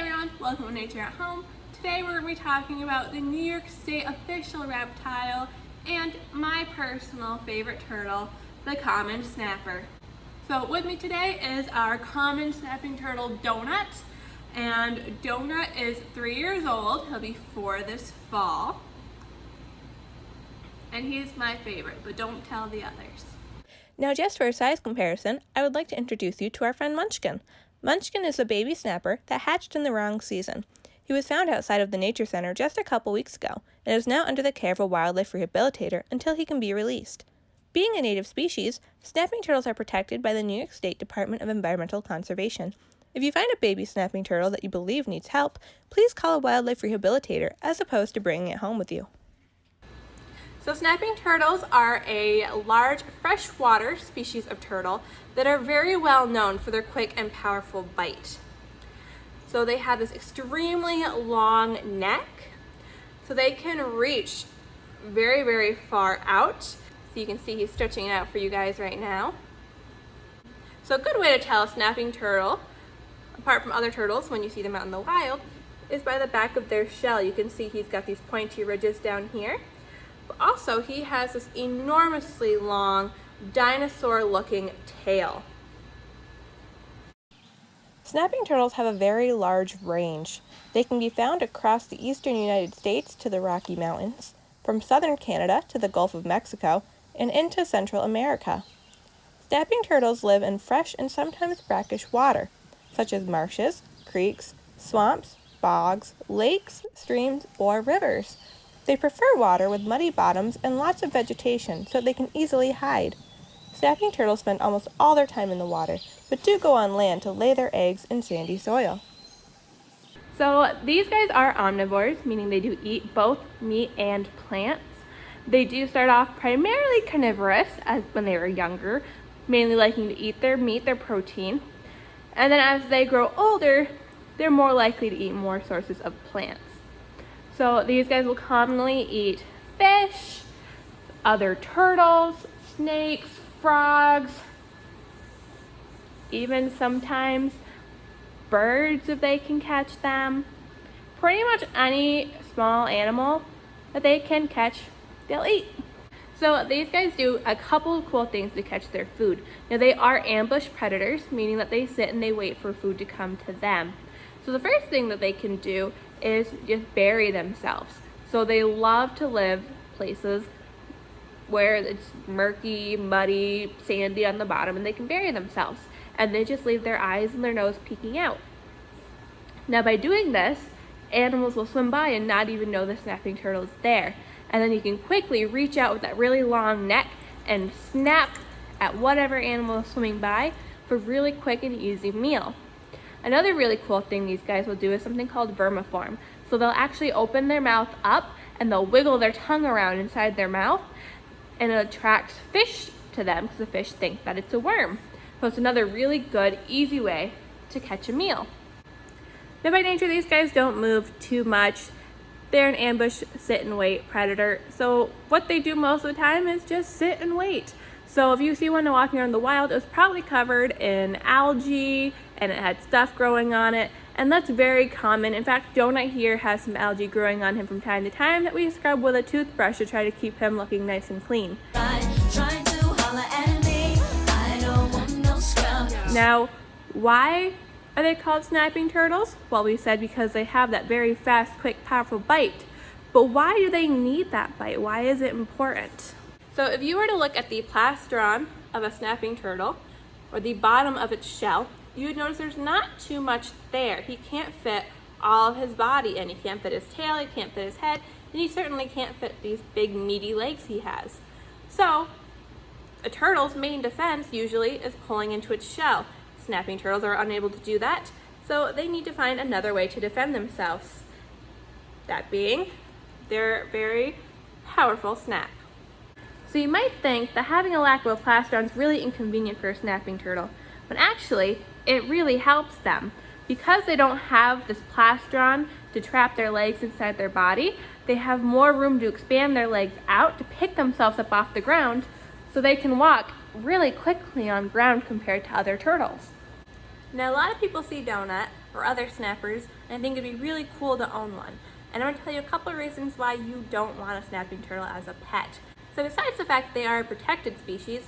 everyone, welcome to Nature at Home. Today we're going to be talking about the New York State official reptile and my personal favorite turtle, the common snapper. So with me today is our common snapping turtle, Donut. And Donut is 3 years old. He'll be 4 this fall. And he's my favorite, but don't tell the others. Now, just for a size comparison, I would like to introduce you to our friend Munchkin. Munchkin is a baby snapper that hatched in the wrong season. He was found outside of the Nature Center just a couple weeks ago and is now under the care of a wildlife rehabilitator until he can be released. Being a native species, snapping turtles are protected by the New York State Department of Environmental Conservation. If you find a baby snapping turtle that you believe needs help, please call a wildlife rehabilitator as opposed to bringing it home with you. So snapping turtles are a large freshwater species of turtle that are very well known for their quick and powerful bite. So they have this extremely long neck, so they can reach very, very far out. So you can see he's stretching it out for you guys right now. So a good way to tell a snapping turtle, apart from other turtles when you see them out in the wild, is by the back of their shell. You can see he's got these pointy ridges down here. But also he has this enormously long dinosaur-looking tail. Snapping turtles have a very large range. They can be found across the eastern United States to the Rocky Mountains, from southern Canada to the Gulf of Mexico, and into Central America. Snapping turtles live in fresh and sometimes brackish water, such as marshes, creeks, swamps, bogs, lakes, streams, or rivers. They prefer water with muddy bottoms and lots of vegetation so they can easily hide. Snapping turtles spend almost all their time in the water, but do go on land to lay their eggs in sandy soil. So these guys are omnivores, meaning they do eat both meat and plants. They do start off primarily carnivorous as when they were younger, mainly liking to eat their meat, their protein. And then as they grow older, they're more likely to eat more sources of plants. So these guys will commonly eat fish, other turtles, snakes, frogs, even sometimes birds if they can catch them. Pretty much any small animal that they can catch, they'll eat. So these guys do a couple of cool things to catch their food. Now they are ambush predators, meaning that they sit and they wait for food to come to them. So the first thing that they can do is just bury themselves. So they love to live places where it's murky, muddy, sandy on the bottom, and they can bury themselves. And they just leave their eyes and their nose peeking out. Now by doing this, animals will swim by and not even know the snapping turtle is there. And then you can quickly reach out with that really long neck and snap at whatever animal is swimming by for a really quick and easy meal. Another really cool thing these guys will do is something called vermiform. So they'll actually open their mouth up and they'll wiggle their tongue around inside their mouth, and it attracts fish to them because the fish think that it's a worm. So it's another really good, easy way to catch a meal. Now by nature, these guys don't move too much. They're an ambush, sit and wait predator. So what they do most of the time is just sit and wait. So if you see one walking around the wild, it was probably covered in algae and it had stuff growing on it. And that's very common. In fact, Donut here has some algae growing on him from time to time that we scrub with a toothbrush to try to keep him looking nice and clean. Now, why are they called snapping turtles? Well, we said because they have that very fast, quick, powerful bite. But why do they need that bite? Why is it important? So if you were to look at the plastron of a snapping turtle, or the bottom of its shell, you would notice there's not too much there. He can't fit all of his body in. He can't fit his tail, he can't fit his head, and he certainly can't fit these big meaty legs he has. So a turtle's main defense usually is pulling into its shell. Snapping turtles are unable to do that, so they need to find another way to defend themselves. That being their very powerful snap. So you might think that having a lack of a plastron is really inconvenient for a snapping turtle, but actually it really helps them. Because they don't have this plastron to trap their legs inside their body, they have more room to expand their legs out to pick themselves up off the ground so they can walk really quickly on ground compared to other turtles. Now a lot of people see Donut or other snappers, and I think it'd be really cool to own one. And I'm going to tell you a couple of reasons why you don't want a snapping turtle as a pet. So besides the fact they are a protected species,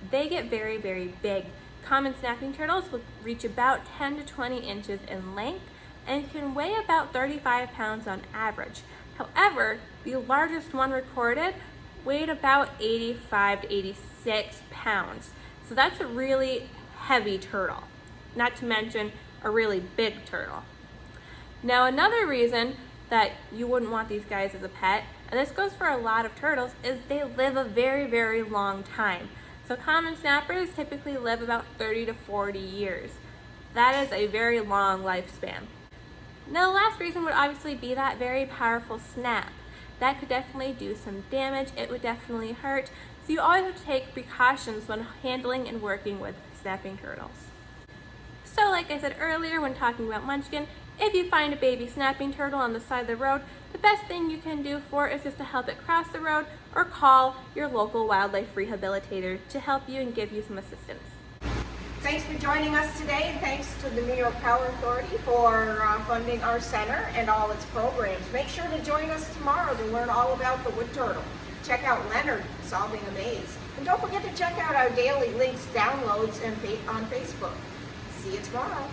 they get very, very big. Common snapping turtles will reach about 10 to 20 inches in length and can weigh about 35 pounds on average. However, the largest one recorded weighed about 85 to 86 pounds. So that's a really heavy turtle, not to mention a really big turtle. Now, another reason that you wouldn't want these guys as a pet, and this goes for a lot of turtles, is they live a very, very long time. So common snappers typically live about 30 to 40 years. That is a very long lifespan. Now, the last reason would obviously be that very powerful snap. That could definitely do some damage, it would definitely hurt, so you always have to take precautions when handling and working with snapping turtles. So like I said earlier when talking about Munchkin, if you find a baby snapping turtle on the side of the road, the best thing you can do for it is just to help it cross the road or call your local wildlife rehabilitator to help you and give you some assistance. Thanks for joining us today, and thanks to the New York Power Authority for funding our center and all its programs. Make sure to join us tomorrow to learn all about the wood turtle. Check out Leonard solving a maze. And don't forget to check out our daily links downloads on Facebook. See you tomorrow.